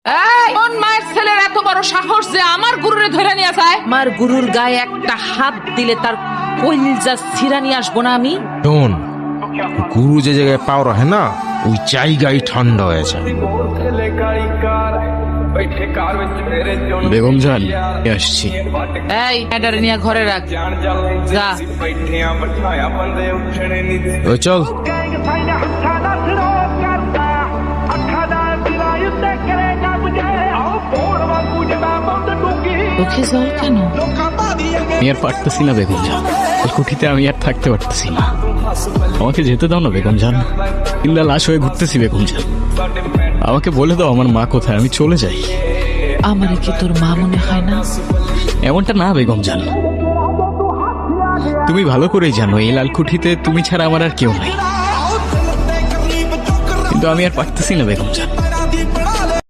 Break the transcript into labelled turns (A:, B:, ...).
A: কোন মায়ের ছেলের এত বড় সাহস যে আমার গুরুরে ধরে নিয়ে যায়? আমার গুরুর গায়ে একটা হাত দিলে তার কলিজা ছিঁড়া নিয়ে আসবো না আমি?
B: শোন, গুরু যে জায়গায় পাও রাখে না, ওই জায়গায় ঠান্ডা হয়েছে।
C: বেগম জান আসছি।
A: এই এটারে নিয়ে ঘরে রাখ, যা।
B: ওই চল।
A: চোখে জল কেন?
C: আমি আর পারতেছি না বেগম জান, এই কুঠিতে আমি আর থাকতে পারতেছি না। আমাকে যেতে দাও না বেগম জান, ইল্লা লাশ হয়ে ঘুরতেছি বেগম জান। আমাকে বলে দাও আমার মা কোথায়, আমি চলে যাই।
A: আমারে কি তোর মা মনে হয় না?
C: এমনটা না বেগম জান, তুমি ভালো করেই জানো এই লালকুঠিতে তুমি ছাড়া আমার আর কেউ নাই, কিন্তু আমি আর পারতেছি না বেগম জান।